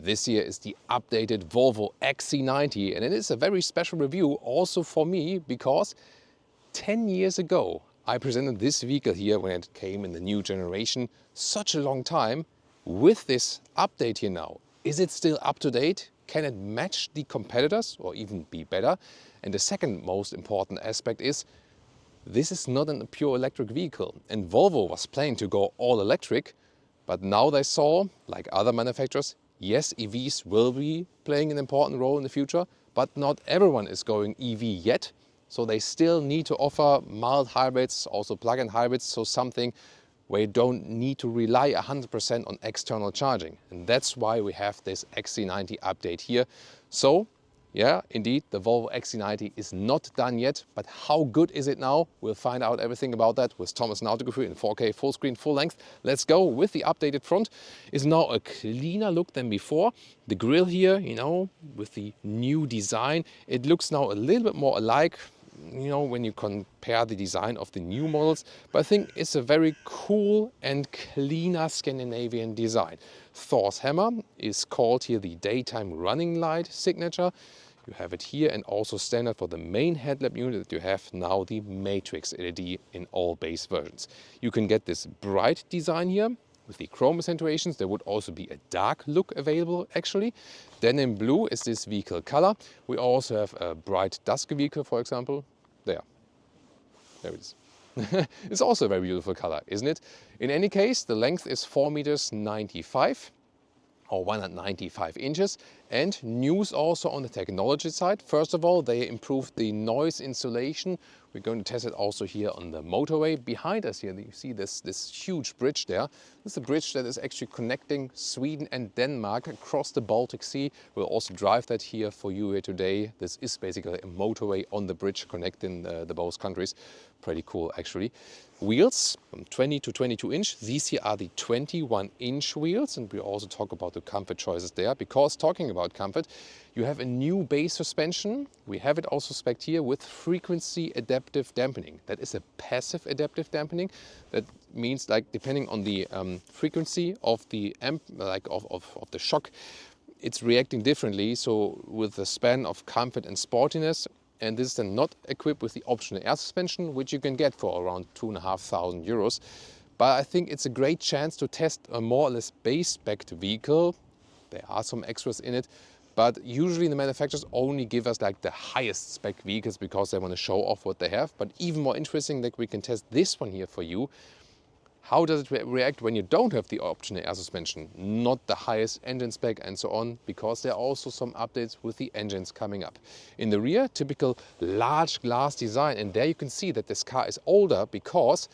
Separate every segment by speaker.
Speaker 1: This here is the updated Volvo XC90, and it is a very special review also for me because 10 years ago I presented this vehicle here when it came in the new generation, such a long time. With this update here now, is it still up to date? Can it match the competitors or even be better? And the second most important aspect is this is not a pure electric vehicle, and Volvo was planning to go all electric, but now they saw, like other manufacturers, yes, EVs will be playing an important role in the future, but not everyone is going EV yet. So they still need to offer mild hybrids, also plug-in hybrids, so something where you don't need to rely 100% on external charging. And that's why we have this XC90 update here. So yeah, indeed, the Volvo XC90 is not done yet, but how good is it now? We'll find out everything about that with Thomas and Autogefühl in 4K, full screen, full length. Let's go with the updated front. It's now a cleaner look than before. The grille here, you know, with the new design, it looks now a little bit more alike, you know, when you compare the design of the new models. But I think it's a very cool and cleaner Scandinavian design. Thor's hammer is called here the daytime running light signature. You have it here, and also standard for the main headlamp unit that you have now the Matrix LED in all base versions. You can get this bright design here with the chrome accentuations. There would also be a dark look available actually. Then in blue is this vehicle color. We also have a bright dusk vehicle, for example. There it is. It's also a very beautiful color, isn't it? In any case, the length is 4,95 meters or 195 inches. And news also on the technology side. First of all, they improved the noise insulation. We're going to test it also here on the motorway. Behind us here, you see this huge bridge there. This is a bridge that is actually connecting Sweden and Denmark across the Baltic Sea. We'll also drive that here for you here today. This is basically a motorway on the bridge connecting the both countries. Pretty cool actually. Wheels from 20 to 22 inch. These here are the 21-inch wheels, and we also talk about the comfort choices there, because talking about comfort, you have a new base suspension. We have it also spec'd here with frequency adaptive dampening. That is a passive adaptive dampening. That means, like, depending on the frequency of the amp, like of the shock, it's reacting differently. So with the span of comfort and sportiness. And this is then not equipped with the optional air suspension, which you can get for around 2,500 euros. But I think it's a great chance to test a more or less base-spec'd vehicle. There are some extras in it, but usually the manufacturers only give us like the highest spec vehicles because they want to show off what they have. But even more interesting, that we can test this one here for you. How does it react when you don't have the optional air suspension, not the highest engine spec and so on, because there are also some updates with the engines coming up. In the rear, typical large glass design, and there you can see that this car is older because,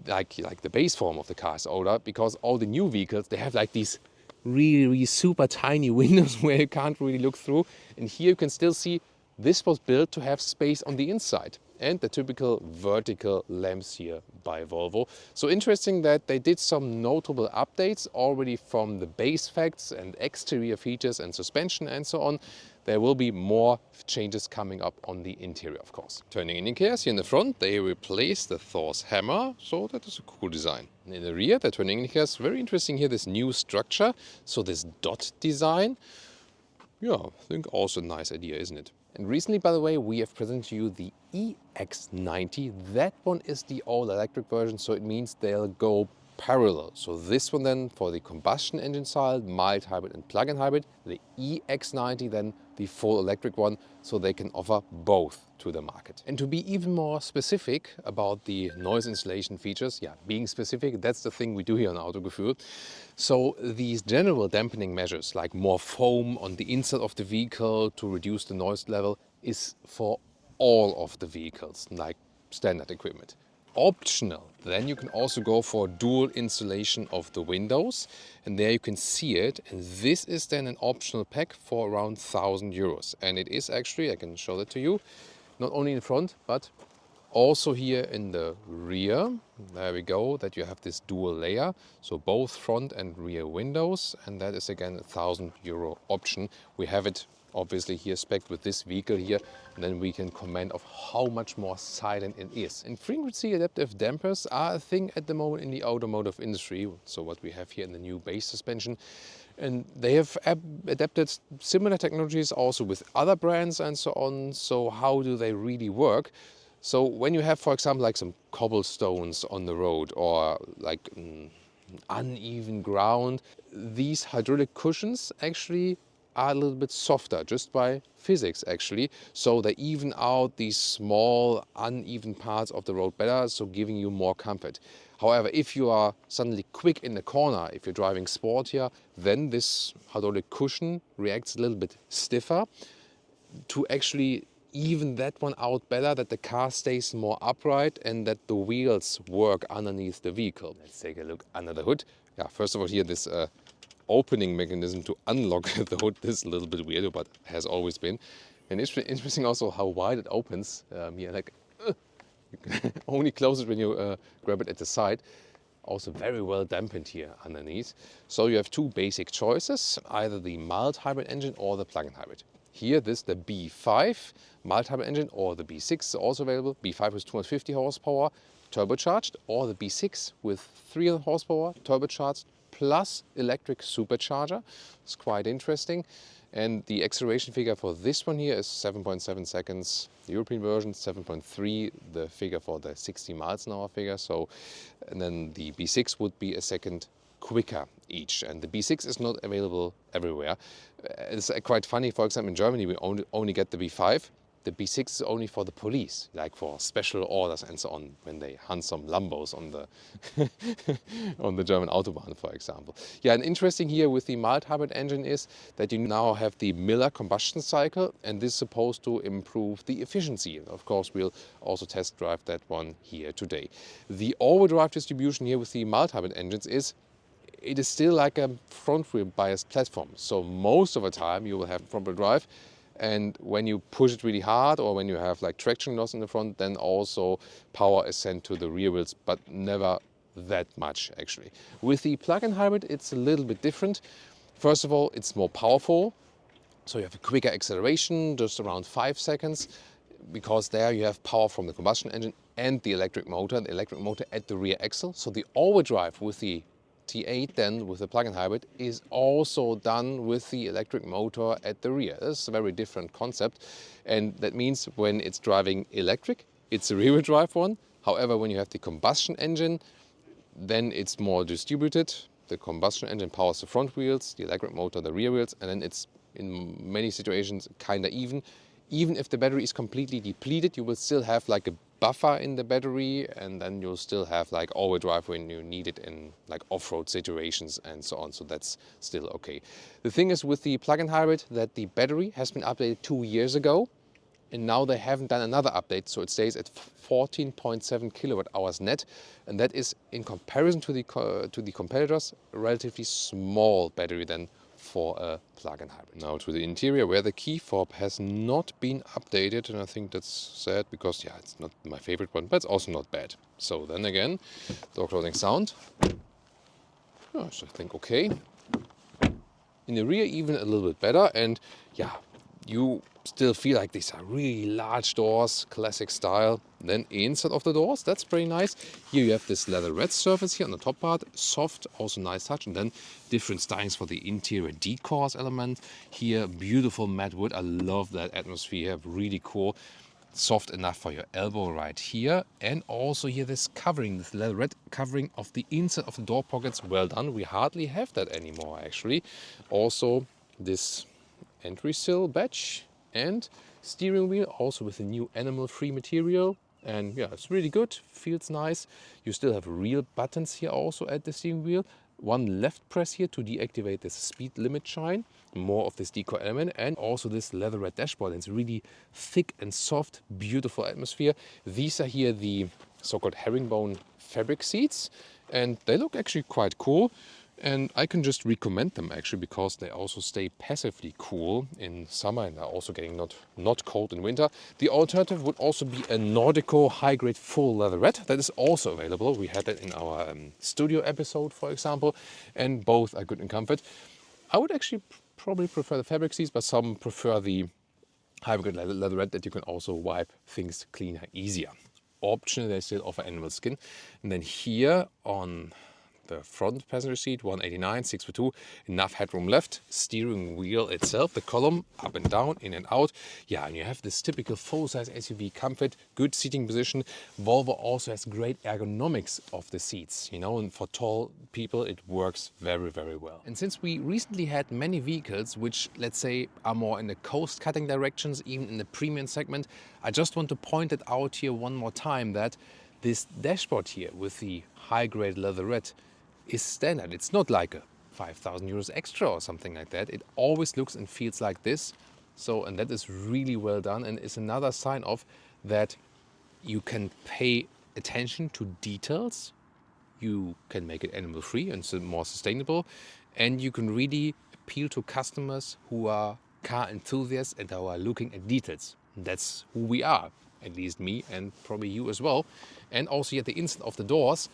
Speaker 1: like the base form of the car is older, because all the new vehicles, they have like these really super tiny windows where you can't really look through. And here you can still see this was built to have space on the inside. And the typical vertical lamps here by Volvo. So interesting that they did some notable updates already from the base facts and exterior features and suspension and so on. There will be more changes coming up on the interior, of course. Turning indicators here in the front, they replaced the Thor's hammer, so that is a cool design. And in the rear, the turning indicators, very interesting here, this new structure. So this dot design, yeah, I think also a nice idea, isn't it? And recently, by the way, we have presented to you the EX90. That one is the all-electric version, so it means they'll go parallel. So this one then for the combustion engine side, mild hybrid and plug-in hybrid. The EX90 then the full electric one, so they can offer both to the market. And to be even more specific about the noise insulation features, yeah, being specific, that's the thing we do here on Autogefühl. So these general dampening measures, like more foam on the inside of the vehicle to reduce the noise level, is for all of the vehicles, like standard equipment. Optional, then you can also go for dual insulation of the windows, and there you can see it, and this is then an optional pack for around 1,000 euros. And it is actually, I can show that to you, not only in front but also here in the rear. There we go, that you have this dual layer, so both front and rear windows, and that is again a 1,000 euro option. We have it obviously here spec'd with this vehicle here, and then we can comment of how much more silent it is. And frequency adaptive dampers are a thing at the moment in the automotive industry. So what we have here in the new base suspension, And they have adapted similar technologies also with other brands and so on. So how do they really work? So when you have, for example, like some cobblestones on the road or like uneven ground, these hydraulic cushions actually are a little bit softer just by physics actually. So they even out these small uneven parts of the road better, so giving you more comfort. However, if you are suddenly quick in the corner, if you're driving sport here, then this hydraulic cushion reacts a little bit stiffer to actually even that one out better, that the car stays more upright and that the wheels work underneath the vehicle. Let's take a look under the hood. Yeah, first of all here this opening mechanism to unlock the hood. This is a little bit weird, but has always been. And it's interesting also how wide it opens. Here, like you can only close it when you grab it at the side. Also very well dampened here underneath. So you have two basic choices, either the mild hybrid engine or the plug-in hybrid. Here, this the B5 mild hybrid engine, or the B6 is also available. B5 with 250 horsepower, turbocharged, or the B6 with 300 horsepower, turbocharged, plus electric supercharger. It's quite interesting. And the acceleration figure for this one here is 7.7 seconds. The European version, 7.3, the figure for the 60 miles an hour figure. So, and then the B6 would be a second quicker each. And the B6 is not available everywhere. It's quite funny, for example, in Germany we only get the B5. The B6 is only for the police, like for special orders and so on, when they hunt some Lambos on the on the German Autobahn, for example. Yeah, and interesting here with the mild hybrid engine is that you now have the Miller combustion cycle, and this is supposed to improve the efficiency. And of course, we'll also test drive that one here today. The all-wheel drive distribution here with the mild hybrid engines is, it is still like a front-wheel biased platform. So most of the time you will have front-wheel drive. And when you push it really hard, or when you have like traction loss in the front, then also power is sent to the rear wheels, but never that much actually. With the plug-in hybrid, it's a little bit different. First of all, it's more powerful. So you have a quicker acceleration, just around 5 seconds, because there you have power from the combustion engine and the electric motor at the rear axle. So the all-wheel drive with the T8 then with the plug-in hybrid is also done with the electric motor at the rear. This is a very different concept, and that means when it's driving electric, it's a rear-wheel drive one. However, when you have the combustion engine, then it's more distributed. The combustion engine powers the front wheels, the electric motor the rear wheels, and then it's in many situations kind of even. Even if the battery is completely depleted, you will still have like a buffer in the battery, and then you'll still have like all-wheel drive when you need it in like off-road situations and so on. So that's still okay. The thing is with the plug-in hybrid that the battery has been updated 2 years ago, and now they haven't done another update, so it stays at 14.7 kilowatt hours net, and that is in comparison to the competitors a relatively small battery then for a plug-in hybrid. Now to the interior, where the key fob has not been updated, and I think that's sad because yeah, it's not my favorite one, but it's also not bad. So then again, door closing sound. Oh, so I think okay. In the rear even a little bit better, and yeah, you still feel like these are really large doors, classic style. Then inside of the doors, that's pretty nice. Here you have this leatherette surface here on the top part, soft, also nice touch, and then different stylings for the interior decors element. Here, beautiful matte wood. I love that atmosphere, really cool. Soft enough for your elbow right here. And also here this covering, this leatherette covering of the inside of the door pockets. Well done. We hardly have that anymore actually. Also this entry sill badge and steering wheel also with a new animal-free material. And yeah, it's really good, feels nice. You still have real buttons here also at the steering wheel. One left press here to deactivate this speed limit shine, more of this decor element, and also this leatherette dashboard. It's really thick and soft, beautiful atmosphere. These are here the so-called herringbone fabric seats, and they look actually quite cool. And I can just recommend them actually because they also stay passively cool in summer and are also getting not cold in winter. The alternative would also be a Nordico high-grade full leatherette that is also available. We had that in our studio episode, for example, and both are good in comfort. I would actually probably prefer the fabric seats, but some prefer the high-grade leatherette that you can also wipe things cleaner, easier. Optionally, they still offer animal skin. And then here on the front passenger seat, 189, 6'2", enough headroom left. Steering wheel itself, the column, up and down, in and out. Yeah, and you have this typical full-size SUV comfort, good seating position. Volvo also has great ergonomics of the seats, you know, and for tall people it works very, very well. And since we recently had many vehicles which, let's say, are more in the coast-cutting directions, even in the premium segment, I just want to point it out here one more time that this dashboard here with the high-grade leatherette is standard. It's not like a 5,000 euros extra or something like that. It always looks and feels like this. So, and that is really well done, and is another sign of that you can pay attention to details. You can make it animal-free and so more sustainable, and you can really appeal to customers who are car enthusiasts and who are looking at details. That's who we are, at least me and probably you as well. And also at the inside of the doors,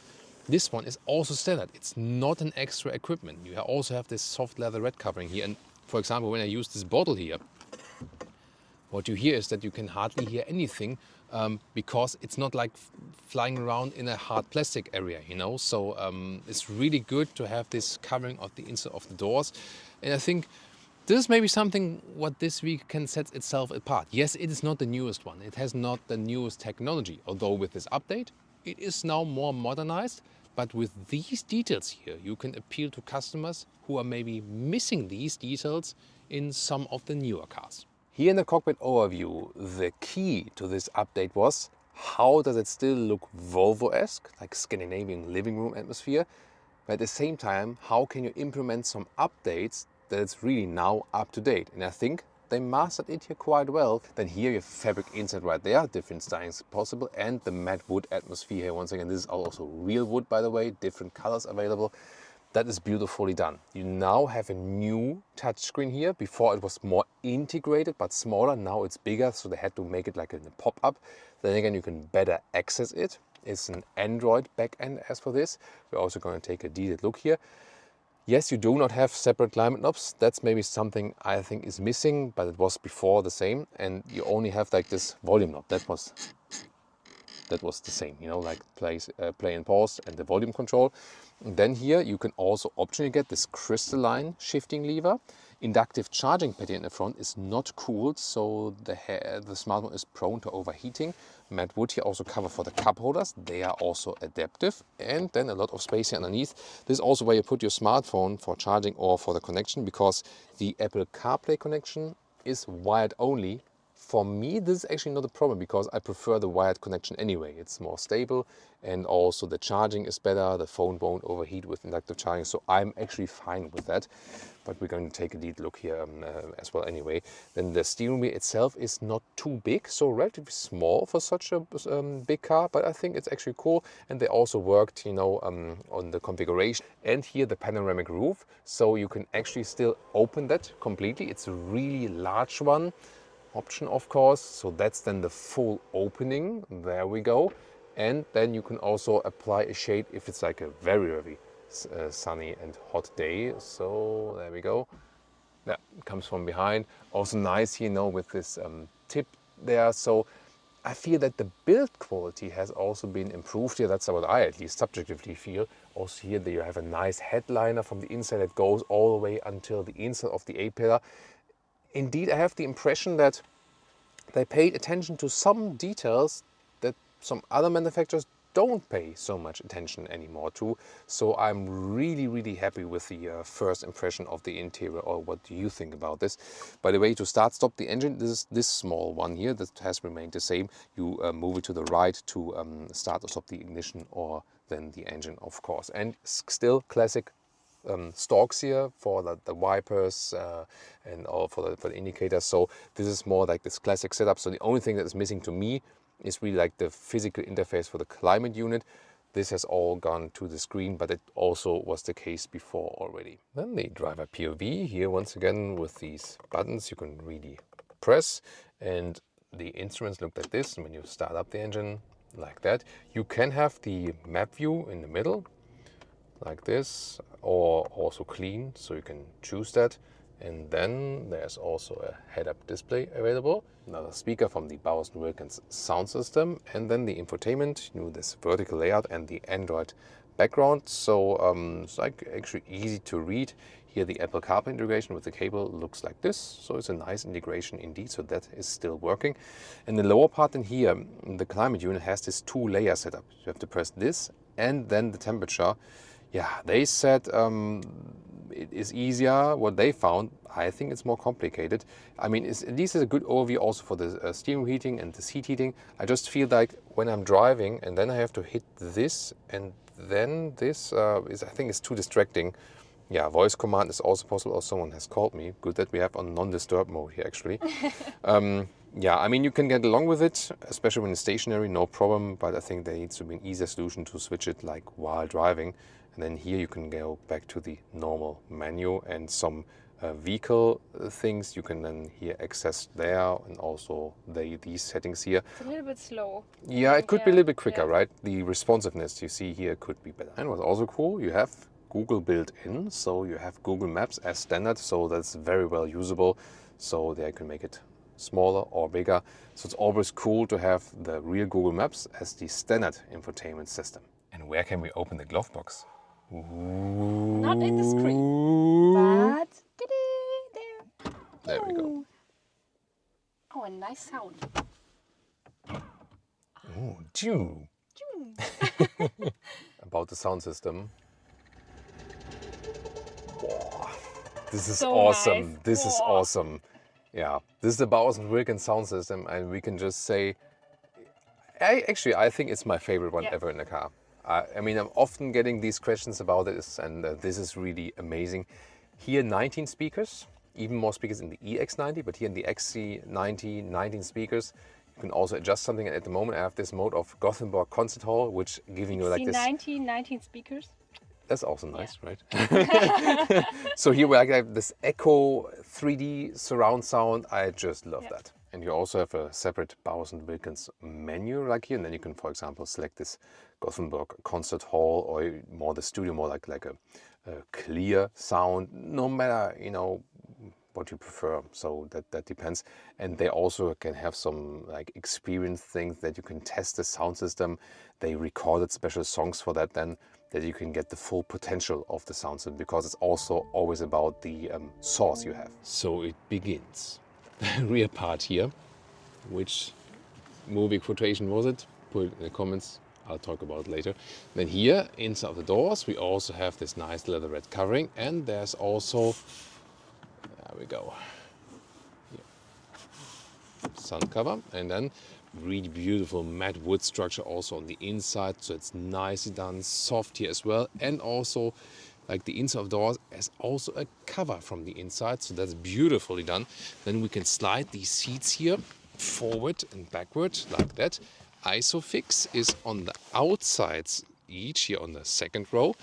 Speaker 1: this one is also standard. It's not an extra equipment. You also have this soft leatherette covering here. And for example, when I use this bottle here, what you hear is that you can hardly hear anything because it's not like flying around in a hard plastic area, you know. So it's really good to have this covering of the inside of the doors. And I think this is maybe something what this week can set itself apart. Yes, it is not the newest one. It has not the newest technology, although with this update, it is now more modernized. But with these details here, you can appeal to customers who are maybe missing these details in some of the newer cars. Here in the cockpit overview, the key to this update was how does it still look Volvo-esque, like Scandinavian living room atmosphere, but at the same time, how can you implement some updates that it's really now up to date? And I think they mastered it here quite well. Then here you have fabric inside right there, different stylings possible, and the matte wood atmosphere here. Once again, this is also real wood, by the way, different colors available. That is beautifully done. You now have a new touchscreen here. Before it was more integrated but smaller. Now it's bigger, so they had to make it like a pop-up. Then again, you can better access it. It's an Android backend as for this. We're also going to take a detailed look here. Yes, you do not have separate climate knobs. That's maybe something I think is missing, but it was before the same. And you only have like this volume knob. That was the same, you know, like play and pause and the volume control. And then here you can also optionally get this crystalline shifting lever. Inductive charging pad in the front is not cooled, so the smartphone is prone to overheating. Matte wood here also cover for the cup holders. They are also adaptive. And then a lot of space here underneath. This is also where you put your smartphone for charging or for the connection, because the Apple CarPlay connection is wired only. For me, this is actually not a problem because I prefer the wired connection anyway. It's more stable and also the charging is better. The phone won't overheat with inductive charging, so I'm actually fine with that. But we're going to take a deep look here as well anyway. Then the steering wheel itself is not too big, so relatively small for such a big car, but I think it's actually cool. And they also worked, you know, on the configuration. And here the panoramic roof, so you can actually still open that completely. It's a really large one. Option, of course, so that's then the full opening. There we go. And then you can also apply a shade if it's like a very, very sunny and hot day. So there we go. That comes from behind. Also nice, you know, with this tip there. So I feel that the build quality has also been improved here. That's what I at least subjectively feel. Also here you have a nice headliner from the inside that goes all the way until the inside of the A-pillar. Indeed, I have the impression that they paid attention to some details that some other manufacturers don't pay so much attention anymore to. So I'm really, really happy with the first impression of the interior. Or what do you think about this? By the way, to stop the engine, this is this small one here that has remained the same. You move it to the right to start or stop the ignition, or then the engine, of course. And still classic stalks here for the wipers and all for the indicators. So this is more like this classic setup. So the only thing that is missing to me is really like the physical interface for the climate unit. This has all gone to the screen, but it also was the case before already. Then the driver POV here, once again with these buttons you can really press, and the instruments look like this. And when you start up the engine like that, you can have the map view in the middle like this, or also clean, so you can choose that. And then there's also a head-up display available, another speaker from the Bowers & Wilkins sound system, and then the infotainment, you know, this vertical layout and the Android background, so it's like actually easy to read. Here the Apple CarPlay integration with the cable looks like this, so it's a nice integration indeed, so that is still working. And the lower part in here, the climate unit has this 2-layer setup. You have to press this and then the temperature. Yeah, they said it is easier. What they found, I think it's more complicated. I mean, this is a good overview also for the steering heating and the seat heating. I just feel like when I'm driving and then I have to hit this and then this I think it's too distracting. Yeah, voice command is also possible. Or someone has called me. Good that we have on non-disturb mode here actually. Yeah, I mean, you can get along with it, especially when it's stationary, no problem. But I think there needs to be an easier solution to switch it like while driving. And then here you can go back to the normal menu and some vehicle things you can then here access there, and also these settings here.
Speaker 2: It's a little bit slow.
Speaker 1: Yeah, it could be a little bit quicker, right? The responsiveness you see here could be better. And what's also cool, you have Google built in, so you have Google Maps as standard, so that's very well usable. So there you can make it smaller or bigger. So it's always cool to have the real Google Maps as the standard infotainment system. And where can we open the glove box? Ooh.
Speaker 2: Not in the screen, but there.
Speaker 1: There we go.
Speaker 2: Oh, a nice sound.
Speaker 1: Oh, chew. About the sound system. Wow, this is
Speaker 2: So
Speaker 1: awesome.
Speaker 2: nice.
Speaker 1: This is
Speaker 2: Wow.
Speaker 1: awesome. Yeah, this is the Bowers & Wilkins sound system, and we can just say, I think it's my favorite one ever in a car. I mean, I'm often getting these questions about this, and this is really amazing. Here, 19 speakers, even more speakers in the EX90, but here in the XC90, 19 speakers. You can also adjust something. And at the moment, I have this mode of Gothenburg Concert Hall, which giving you like this.
Speaker 2: XC90, 19 speakers.
Speaker 1: That's also nice, right? So here we have this Echo 3D surround sound. I just love that. And you also have a separate Bowers & Wilkins menu like here. And then you can, for example, select this Gothenburg Concert Hall or more the studio, more like a clear sound, no matter, you know, what you prefer. So that depends. And they also can have some like experience things that you can test the sound system. They recorded special songs for that then, that you can get the full potential of the sound system, because it's also always about the source you have. So it begins. The rear part here. Which movie quotation was it? Put it in the comments. I'll talk about it later. Then here, inside of the doors, we also have this nice leather red covering, and there's also, there we go, here, sun cover, and then really beautiful matte wood structure also on the inside, so it's nicely done, soft here as well, and also like the inside of doors has also a cover from the inside, so that's beautifully done. Then we can slide these seats here forward and backward like that. Isofix is on the outsides each here on the second row.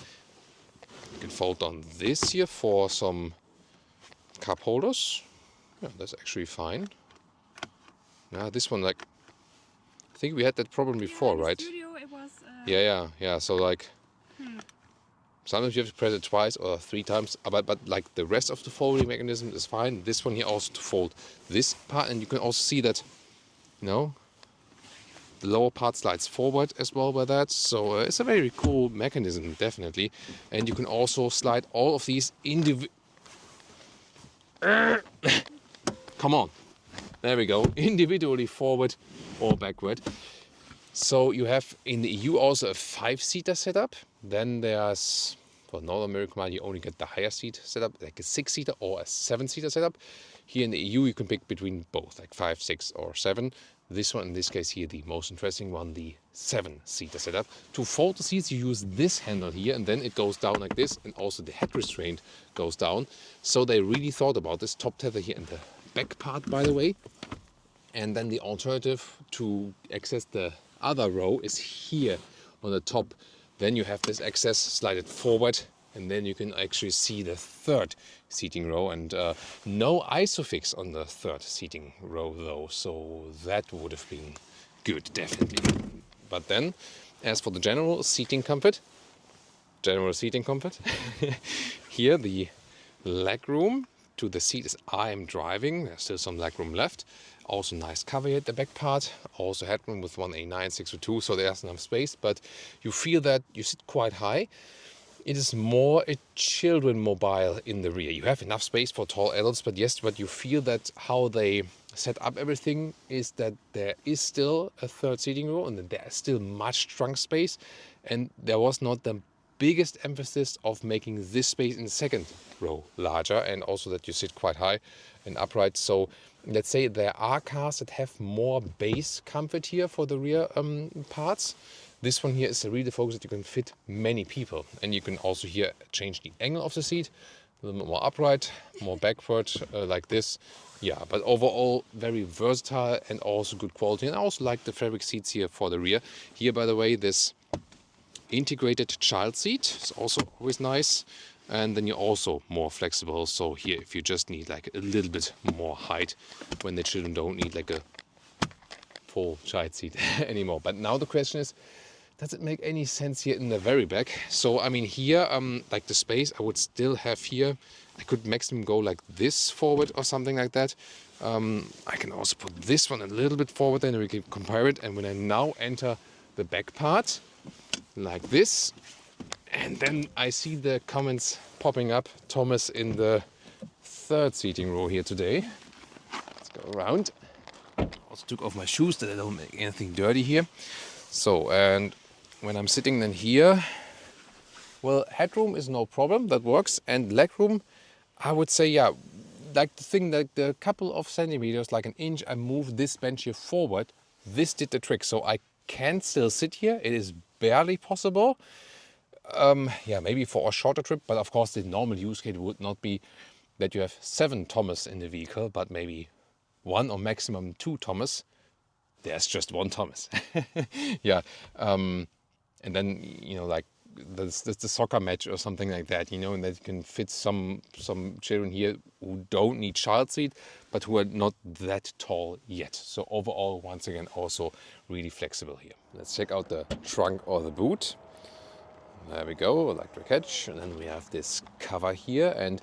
Speaker 1: You can fold down this here for some cup holders. Yeah, that's actually fine. Yeah, this one, like, I think we had that problem before, right?
Speaker 2: Studio, it was,
Speaker 1: Yeah. So like, sometimes you have to press it twice or 3 times, but like the rest of the folding mechanism is fine. This one here also to fold this part, and you can also see that, you know, the lower part slides forward as well by that. So it's a very cool mechanism, definitely. And you can also slide all of these come on. There we go. Individually forward or backward. So you have in the EU also a 5-seater setup. Then there's, for North America, you only get the higher seat setup, like a 6-seater or a 7-seater setup. Here in the EU, you can pick between both, like 5, 6, or 7. This one, in this case here, the most interesting one, the 7-seater setup. To fold the seats, you use this handle here, and then it goes down like this, and also the head restraint goes down. So they really thought about this top tether here and the back part, by the way. And then the alternative to access the other row is here on the top. Then you have this access, slide it forward, and then you can actually see the 3rd seating row, and no isofix on the 3rd seating row though, so that would have been good, definitely. But then, as for the general seating comfort, here the leg room to the seat as I am driving. There's still some legroom left. Also nice cover here at the back part. Also headroom with 1A9 602, so there's enough space, but you feel that you sit quite high. It is more a children mobile in the rear. You have enough space for tall adults, but yes, but you feel that how they set up everything is that there is still a third seating row and there is still much trunk space, and there was not the biggest emphasis of making this space in the second row larger, and also that you sit quite high and upright. So let's say there are cars that have more base comfort here for the rear parts. This one here is really focused that you can fit many people, and you can also here change the angle of the seat, a little bit more upright, more backward, like this. Yeah, but overall very versatile and also good quality. And I also like the fabric seats here for the rear. Here, by the way, this integrated child seat is also always nice, and then you're also more flexible. So here, if you just need like a little bit more height, when the children don't need like a full child seat anymore. But now the question is, does it make any sense here in the very back? So I mean here, like the space I would still have here, I could maximum go like this forward or something like that. I can also put this one a little bit forward, and we can compare it. And when I now enter the back part, like this, and then I see the comments popping up, Thomas in the third seating row here today. Let's go around. Also took off my shoes that I don't make anything dirty here. So, and when I'm sitting then here, well, headroom is no problem, that works. And legroom, I would say, yeah, like the thing that the couple of centimeters, like an inch, I moved this bench here forward. This did the trick. So I can still sit here. It is barely possible. Yeah, maybe for a shorter trip, but of course the normal use case would not be that you have 7 Thomas in the vehicle, but maybe 1 or maximum 2 Thomas. There's just 1 Thomas. Yeah, and then, you know, like that's the soccer match or something like that, you know, and that you can fit some children here who don't need child seat, but who are not that tall yet. So overall, once again, also really flexible here. Let's check out the trunk or the boot. There we go, electric hatch, and then we have this cover here, and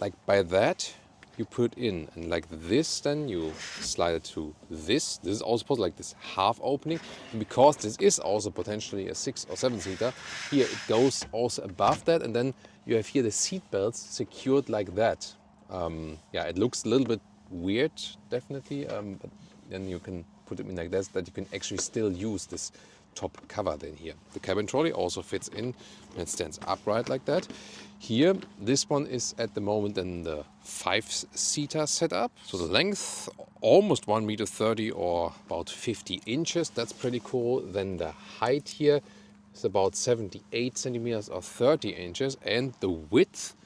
Speaker 1: like by that you put in, and like this, then you slide it to this. This is also possible, like this half opening, and because this is also potentially a 6 or 7 seater, here it goes also above that, and then you have here the seat belts secured like that. Yeah, it looks a little bit weird, definitely, but then you can put it in like this, that you can actually still use this top cover then here. The cabin trolley also fits in and it stands upright like that. Here, this one is at the moment in the 5-seater setup. So the length, almost 1.30 m or about 50 inches. That's pretty cool. Then the height here is about 78 centimeters or 30 inches. And the width,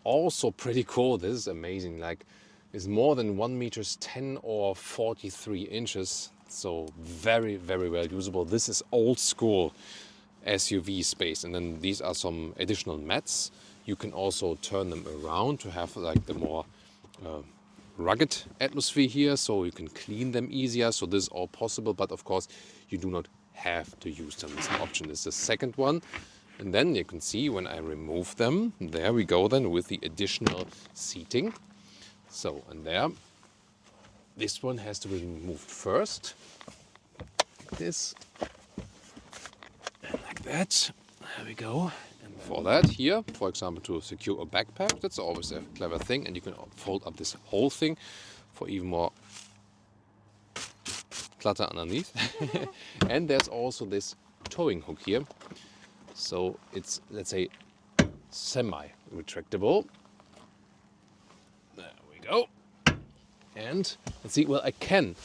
Speaker 1: also pretty cool. This is amazing. Like, is more than 1.10 m or 43 inches. So very, very well usable. This is old school SUV space. And then these are some additional mats. You can also turn them around to have like the more rugged atmosphere here, so you can clean them easier. So this is all possible, but of course you do not have to use them. It's an option. This is the second one. And then you can see when I remove them, there we go then with the additional seating. So, and there, this one has to be removed first, like this, and like that. There we go. And for that here, for example, to secure a backpack, that's always a clever thing. And you can fold up this whole thing for even more clutter underneath. And there's also this towing hook here. So it's, let's say, semi-retractable. There we go. And let's see, well, I can,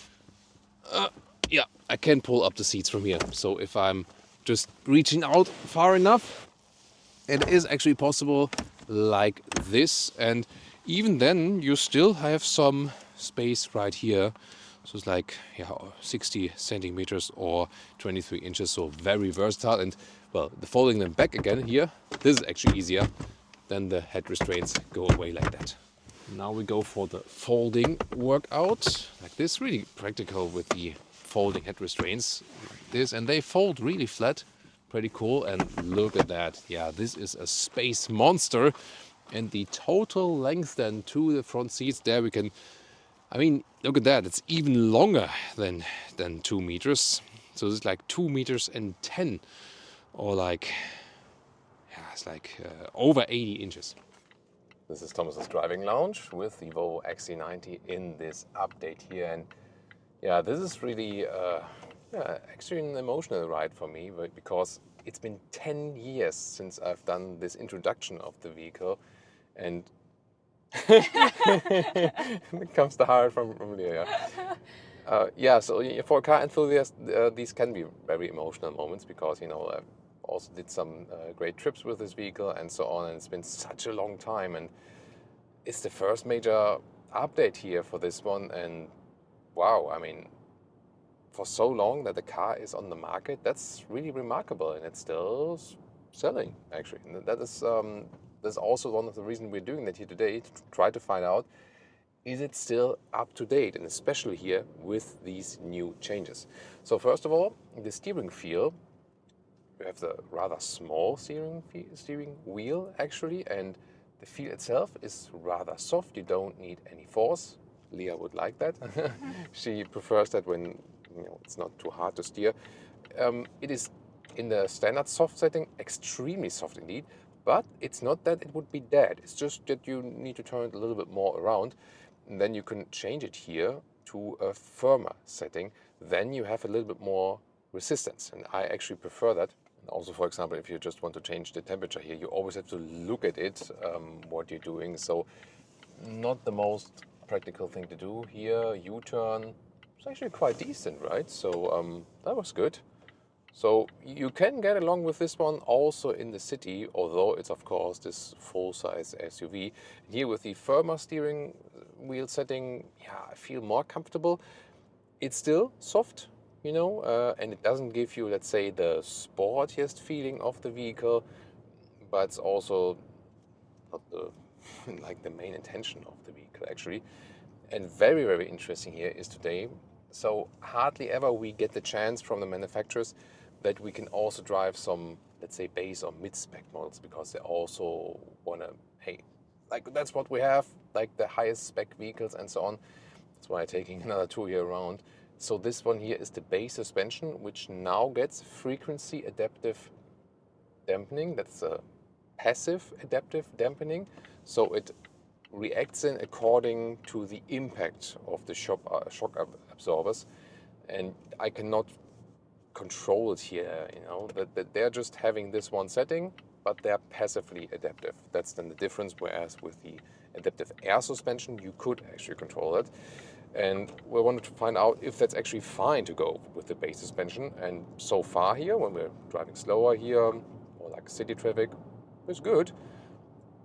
Speaker 1: yeah, I can pull up the seats from here. So if I'm just reaching out far enough, it is actually possible like this. And even then, you still have some space right here. So it's like, yeah, 60 centimeters or 23 inches. So very versatile. And well, the folding them back again here, this is actually easier. Then the head restraints go away like that. Now we go for the folding workout, like this, really practical with the folding head restraints like this, and they fold really flat, pretty cool. And look at that, yeah, this is a space monster. And the total length then to the front seats, there we can, I mean, look at that, it's even longer than 2 meters. So it's like 2 meters and 10, or like, yeah, it's like over 80 inches. This is Thomas's driving lounge with the Volvo XC90 in this update here. And yeah, this is really actually an emotional ride for me, because it's been 10 years since I've done this introduction of the vehicle. And it comes the heart from there. Yeah, so for a car enthusiast, these can be very emotional moments, because, you know, I've also did some great trips with this vehicle and so on, and it's been such a long time, and it's the first major update here for this one. And wow, I mean, for so long that the car is on the market, that's really remarkable, and it's still selling, actually. And that is that's also one of the reasons we're doing that here today, to try to find out, is it still up to date, and especially here with these new changes. So first of all, the steering feel, you have the rather small steering wheel actually, and the feel itself is rather soft. You don't need any force. Leah would like that. She prefers that when, you know, it's not too hard to steer. It is in the standard soft setting extremely soft indeed, but it's not that it would be dead. It's just that you need to turn it a little bit more around, and then you can change it here to a firmer setting. Then you have a little bit more resistance, and I actually prefer that. And also, for example, if you just want to change the temperature here, you always have to look at it, what you're doing. So not the most practical thing to do here. U-turn, it's actually quite decent, right? So that was good. So you can get along with this one also in the city, although it's of course this full-size SUV. Here with the firmer steering wheel setting, yeah, I feel more comfortable. It's still soft, you know, and it doesn't give you, let's say, the sportiest feeling of the vehicle, but it's also not the like the main intention of the vehicle actually. And very, very interesting here is today, so hardly ever we get the chance from the manufacturers that we can also drive some, let's say, base or mid-spec models, because they also want to, hey, like that's what we have, like the highest spec vehicles and so on. That's why I'm taking another tour here around. So this one here is the base suspension, which now gets frequency adaptive dampening. That's a passive adaptive dampening. So it reacts in according to the impact of the shock absorbers. And I cannot control it here, you know, that they're just having this one setting, but they're passively adaptive. That's then the difference, whereas with the adaptive air suspension, you could actually control it. And we wanted to find out if that's actually fine to go with the base suspension. And so far here, when we're driving slower here, or like city traffic, it's good.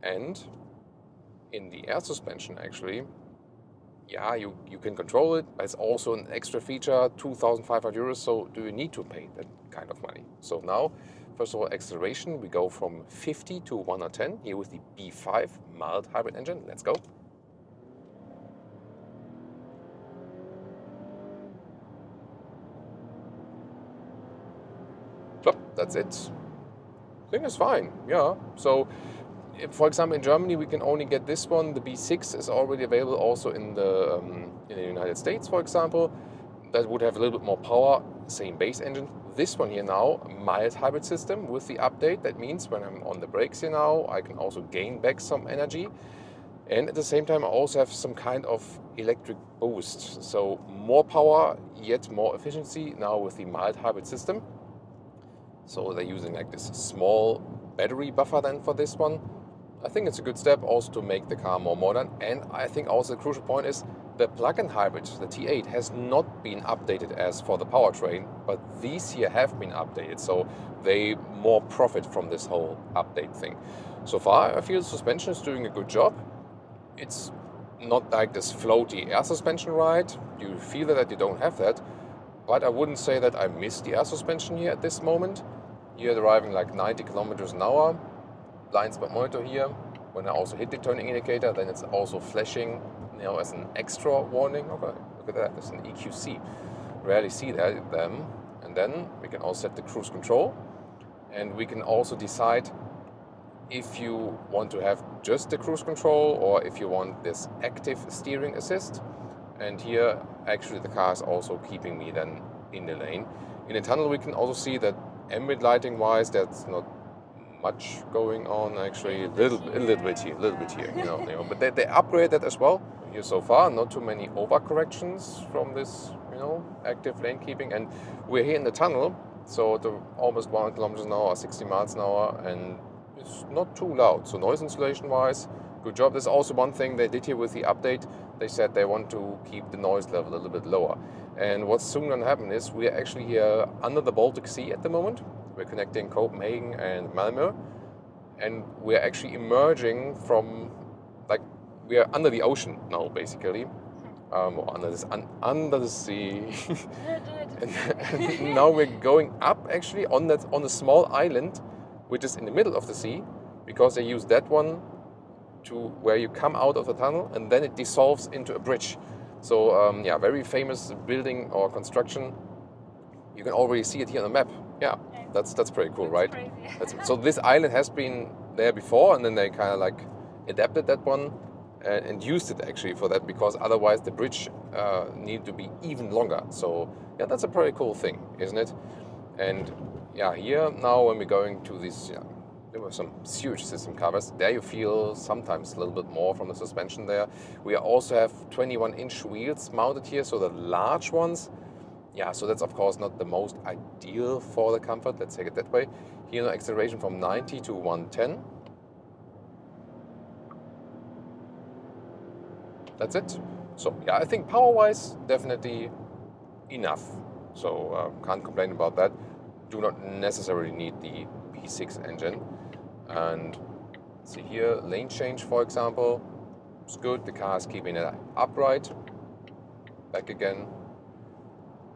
Speaker 1: And in the air suspension, actually, yeah, you can control it, but it's also an extra feature, 2,500 euros, so do you need to pay that kind of money? So now, first of all, acceleration, we go from 50 to 110, here with the B5 mild hybrid engine. Let's go. So, that's it. I think it's fine, yeah. So, for example, in Germany, we can only get this one. The B6 is already available also in the United States, for example. That would have a little bit more power, same base engine. This one here now, mild hybrid system with the update. That means when I'm on the brakes here now, I can also gain back some energy. And at the same time, I also have some kind of electric boost. So more power, yet more efficiency now with the mild hybrid system. So they're using like this small battery buffer then for this one. I think it's a good step also to make the car more modern. And I think also the crucial point is the plug-in hybrid, the T8, has not been updated as for the powertrain, but these here have been updated. So they more profit from this whole update thing. So far, I feel the suspension is doing a good job. It's not like this floaty air suspension ride. You feel that you don't have that. But I wouldn't say that I miss the air suspension here at this moment. Here driving like 90 kilometers an hour. Blind spot monitor here. When I also hit the turning indicator, then it's also flashing, you know, as an extra warning. Okay, look at that, it's an EQC. Rarely see them. And then we can also set the cruise control, and we can also decide if you want to have just the cruise control or if you want this active steering assist. And here actually the car is also keeping me then in the lane. In the tunnel we can also see that ambient lighting wise that's not much going on actually, a little bit here, you know. But they upgrade that as well here so far. Not too many overcorrections from this, you know, active lane keeping. And we're here in the tunnel, so the almost 100 kilometers an hour, 60 miles an hour, and it's not too loud. So noise insulation wise, good job. There's also one thing they did here with the update. They said they want to keep the noise level a little bit lower. And what's soon going to happen is we are actually here under the Baltic Sea at the moment. We're connecting Copenhagen and Malmö, and we're actually emerging from, like, we are under the ocean now, basically, or under the sea. And now we're going up actually on a small island, which is in the middle of the sea, because they use that one to where you come out of the tunnel and then it dissolves into a bridge. So yeah, very famous building or construction. You can already see it here on the map. Yeah, that's pretty cool, right? So this island has been there before, and then they kind of like adapted that one and used it actually for that, because otherwise the bridge needed to be even longer. So yeah, that's a pretty cool thing, isn't it? And yeah, here now when we're going to this, yeah, there were some huge system covers. There you feel sometimes a little bit more from the suspension there. We also have 21-inch wheels mounted here, so the large ones. Yeah, so that's of course not the most ideal for the comfort, let's take it that way. Here no acceleration from 90 to 110. That's it. So yeah, I think power-wise, definitely enough. So can't complain about that. Do not necessarily need the V6 engine. And see here, lane change, for example, it's good. The car is keeping it upright. Back again.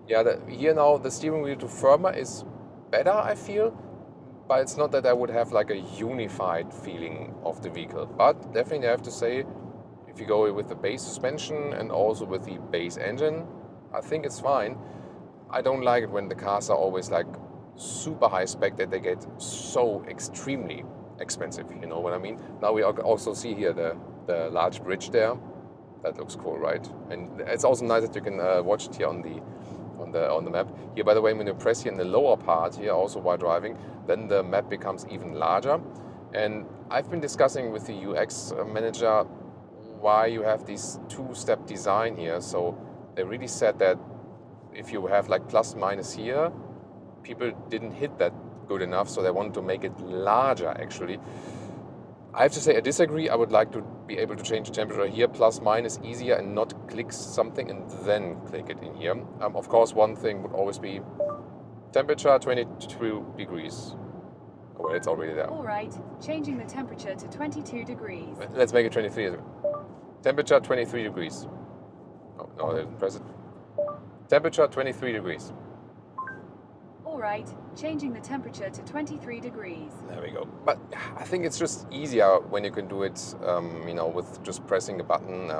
Speaker 1: Yeah, here now the steering wheel to firmer is better, I feel, but it's not that I would have like a unified feeling of the vehicle. But definitely I have to say, if you go with the base suspension and also with the base engine, I think it's fine. I don't like it when the cars are always like super high spec that they get so extremely expensive, you know what I mean? Now we also see here the large bridge there. That looks cool, right? And it's also nice that you can watch it here on the map. Here, by the way, when you press here in the lower part here, also while driving, then the map becomes even larger. And I've been discussing with the UX manager why you have this two-step design here. So they really said that if you have like plus minus here, people didn't hit that good enough, so they wanted to make it larger actually. I have to say I disagree. I would like to be able to change the temperature here plus minus easier and not click something and then click it in here. Of course, one thing would always be temperature 22 degrees. Oh, well, it's already there.
Speaker 2: All right, changing the temperature to 22 degrees.
Speaker 1: Let's make it 23. Temperature 23 degrees. Oh, no, I didn't press it. Temperature 23 degrees.
Speaker 2: All right, changing the temperature to 23 degrees.
Speaker 1: There we go. But I think it's just easier when you can do it, you know, with just pressing a button.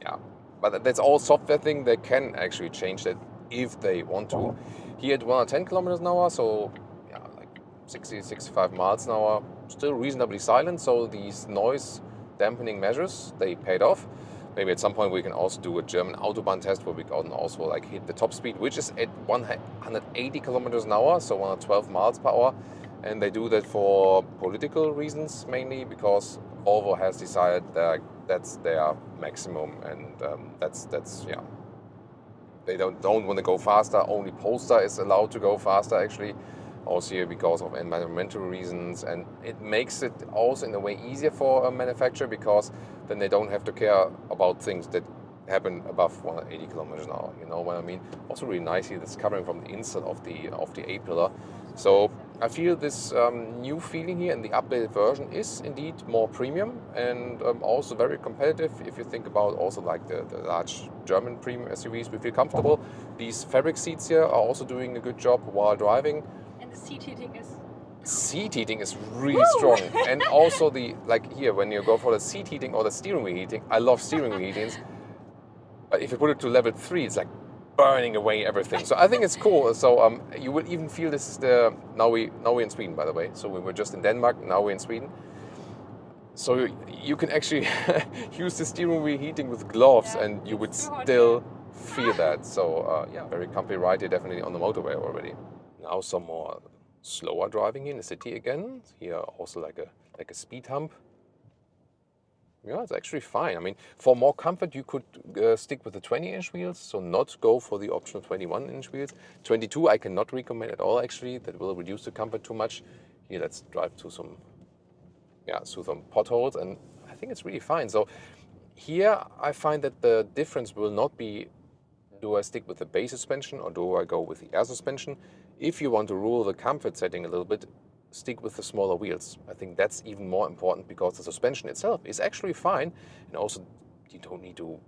Speaker 1: Yeah, but that's all software thing. They can actually change that if they want to. Here at 110 kilometers an hour, so yeah, like 60, 65 miles an hour, still reasonably silent. So these noise dampening measures, they paid off. Maybe at some point we can also do a German Autobahn test where we can also like hit the top speed, which is at 180 kilometers an hour, so 112 miles per hour. And they do that for political reasons mainly, because Volvo has decided that that's their maximum, and that's yeah. They don't want to go faster. Only Polestar is allowed to go faster actually. Also here because of environmental reasons, and it makes it also in a way easier for a manufacturer, because then they don't have to care about things that happen above 180 kilometers an hour. You know what I mean? Also really nice here, this covering from the inside of the A-pillar. So I feel this new feeling here in the updated version is indeed more premium, and also very competitive. If you think about also like the large German premium SUVs, we feel comfortable. These fabric seats here are also doing a good job while driving.
Speaker 2: And the seat heating is...
Speaker 1: Seat heating is really strong. And also the, like here, when you go for the seat heating or the steering wheel heating, I love steering wheel heatings. But if you put it to level 3, it's like burning away everything. So I think it's cool. So you will even feel this is the now we're in Sweden, by the way. So we were just in Denmark, now we're in Sweden. So you can actually use the steering wheel heating with gloves, and you would still feel that. So yeah, very comfy ride here, definitely on the motorway already. Now some more slower driving in the city again. Here also like a speed hump. Yeah, it's actually fine. I mean, for more comfort, you could stick with the 20-inch wheels, so not go for the optional 21-inch wheels. 22 I cannot recommend at all, actually. That will reduce the comfort too much. Here, let's drive to some potholes, and I think it's really fine. So here I find that the difference will not be, do I stick with the base suspension or do I go with the air suspension? If you want to rule the comfort setting a little bit, stick with the smaller wheels. I think that's even more important because the suspension itself is actually fine, and also you don't need to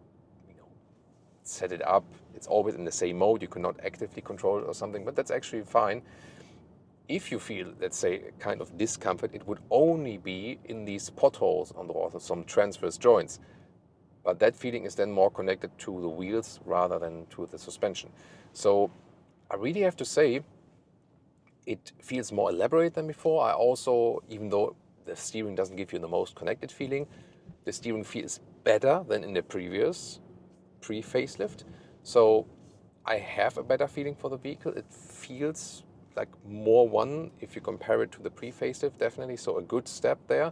Speaker 1: set it up. It's always in the same mode. You cannot actively control it or something, but that's actually fine. If you feel, let's say, kind of discomfort, it would only be in these potholes on the road, some transverse joints. But that feeling is then more connected to the wheels rather than to the suspension. So I really have to say, it feels more elaborate than before. I also, even though the steering doesn't give you the most connected feeling, the steering feels better than in the previous pre-facelift. So I have a better feeling for the vehicle. It feels like more one if you compare it to the pre-facelift, definitely. So a good step there.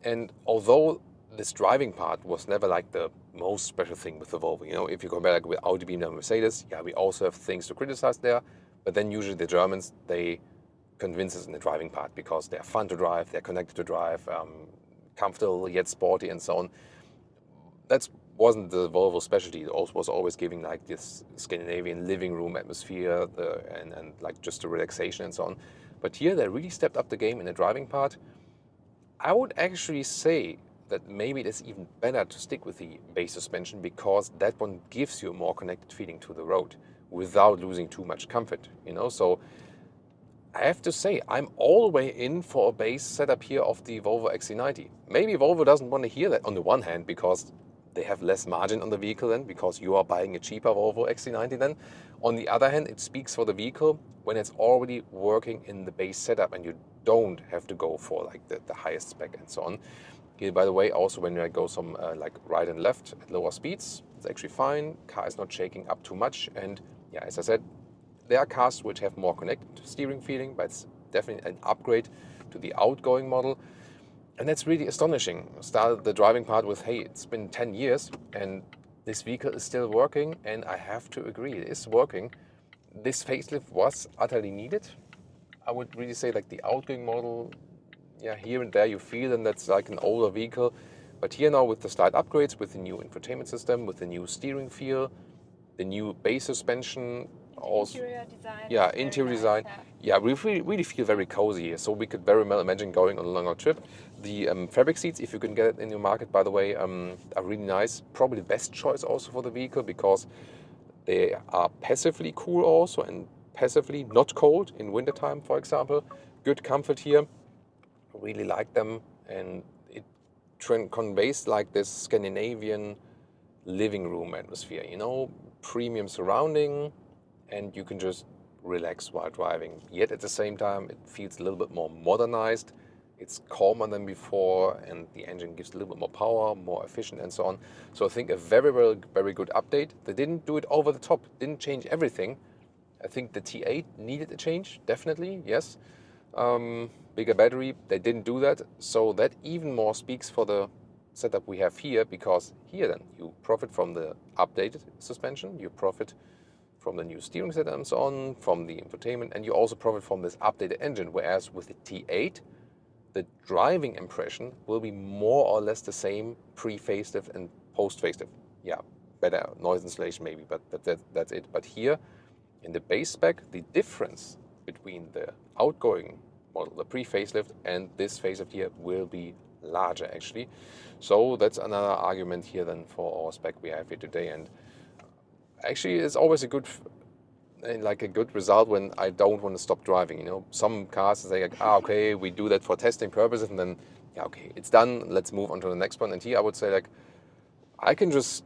Speaker 1: And although this driving part was never like the most special thing with the Volvo, if you compare like with Audi, BMW, and Mercedes, yeah, we also have things to criticize there. But then usually the Germans, they convince us in the driving part because they're fun to drive, they're connected to drive, comfortable yet sporty and so on. That wasn't the Volvo specialty. It also was always giving like this Scandinavian living room atmosphere and like just the relaxation and so on. But here they really stepped up the game in the driving part. I would actually say that maybe it is even better to stick with the base suspension because that one gives you a more connected feeling to the road without losing too much comfort, So I have to say, I'm all the way in for a base setup here of the Volvo XC90. Maybe Volvo doesn't want to hear that on the one hand because they have less margin on the vehicle then, because you are buying a cheaper Volvo XC90 then. On the other hand, it speaks for the vehicle when it's already working in the base setup and you don't have to go for like the highest spec and so on. Here, by the way, also when I go some like right and left at lower speeds, it's actually fine. Car is not shaking up too much, and yeah, as I said, there are cars which have more connected steering feeling, but it's definitely an upgrade to the outgoing model. And that's really astonishing. Started the driving part with, hey, it's been 10 years and this vehicle is still working, and I have to agree, it is working. This facelift was utterly needed. I would really say like the outgoing model, yeah, here and there you feel and that's like an older vehicle. But here now with the slight upgrades, with the new infotainment system, with the new steering feel, the new base suspension, also
Speaker 3: Interior design.
Speaker 1: yeah,
Speaker 3: is very
Speaker 1: interior
Speaker 3: nice,
Speaker 1: design. Yeah, we really feel very cozy here. So we could very well imagine going on a longer trip. The fabric seats, if you can get it in your market, by the way, are really nice. Probably the best choice also for the vehicle because they are passively cool also and passively not cold in wintertime, for example. Good comfort here. Really like them, and it conveys like this Scandinavian living room atmosphere, premium surrounding, and you can just relax while driving. Yet at the same time, it feels a little bit more modernized. It's calmer than before, and the engine gives a little bit more power, more efficient, and so on. So I think a very, very, very good update. They didn't do it over the top, didn't change everything. I think the T8 needed a change, definitely, yes. Bigger battery, they didn't do that. So that even more speaks for the setup we have here, because here then you profit from the updated suspension, you profit from the new steering set and so on, from the infotainment, and you also profit from this updated engine. Whereas with the T8, the driving impression will be more or less the same pre-facelift and post-facelift. Yeah, better noise insulation maybe, but that's it. But here, in the base spec, the difference between the outgoing model, the pre-facelift, and this facelift here will be larger actually. So that's another argument here then for our spec we have here today. And actually it's always a good result when I don't want to stop driving. Some cars say like, okay, we do that for testing purposes, and then yeah, okay, it's done, let's move on to the next one. And here I would say like, I can just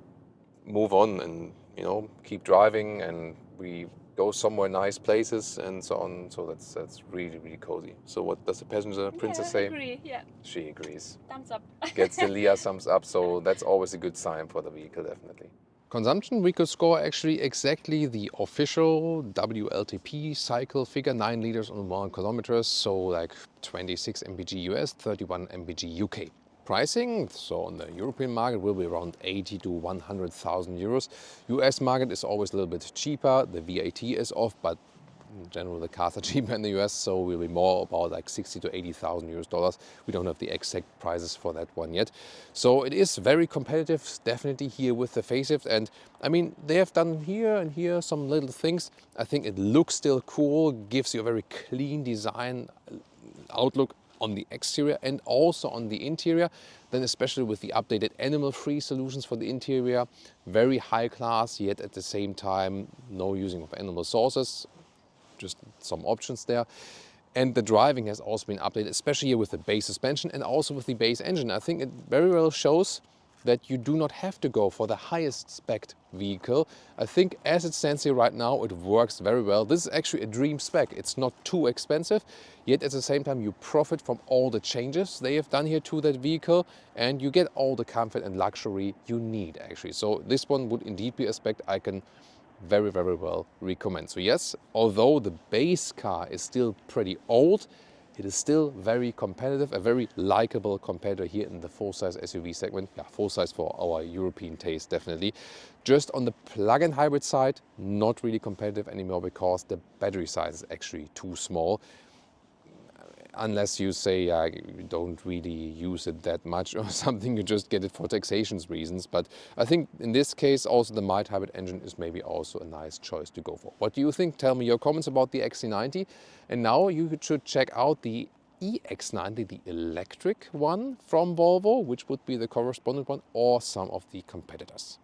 Speaker 1: move on and you know, keep driving and we go somewhere nice places and so on. So that's really, really cozy. So what does the passenger princess say?
Speaker 3: I agree, yeah.
Speaker 1: She agrees.
Speaker 3: Thumbs up.
Speaker 1: Gets the Leah thumbs up, so that's always a good sign for the vehicle, definitely. Consumption, we could score actually exactly the official WLTP cycle figure, 9 liters on 1 kilometers, so like 26 mpg US, 31 mpg UK. Pricing, so on the European market, will be around 80 to 100,000 euros. US market is always a little bit cheaper, the VAT is off, but in general, the cars are cheaper in the US, so we'll be more about like 60 to 80,000 US dollars. We don't have the exact prices for that one yet. So it is very competitive, definitely here with the facelift. And I mean, they have done here and here some little things. I think it looks still cool, gives you a very clean design outlook on the exterior and also on the interior. Then especially with the updated animal-free solutions for the interior, very high class, yet at the same time, no using of animal sources. Just some options there. And the driving has also been updated, especially here with the base suspension and also with the base engine. I think it very well shows that you do not have to go for the highest spec vehicle. I think as it stands here right now, it works very well. This is actually a dream spec. It's not too expensive, yet at the same time you profit from all the changes they have done here to that vehicle and you get all the comfort and luxury you need actually. So this one would indeed be a spec I can very, very well recommend. So yes, although the base car is still pretty old, it is still very competitive, a very likable competitor here in the full-size SUV segment. Yeah, full-size for our European taste, definitely. Just on the plug-in hybrid side, not really competitive anymore because the battery size is actually too small. Unless you say you don't really use it that much or something, you just get it for taxation reasons. But I think in this case also the mild hybrid engine is maybe also a nice choice to go for. What do you think? Tell me your comments about the XC90. And now you should check out the EX90, the electric one from Volvo, which would be the correspondent one, or some of the competitors.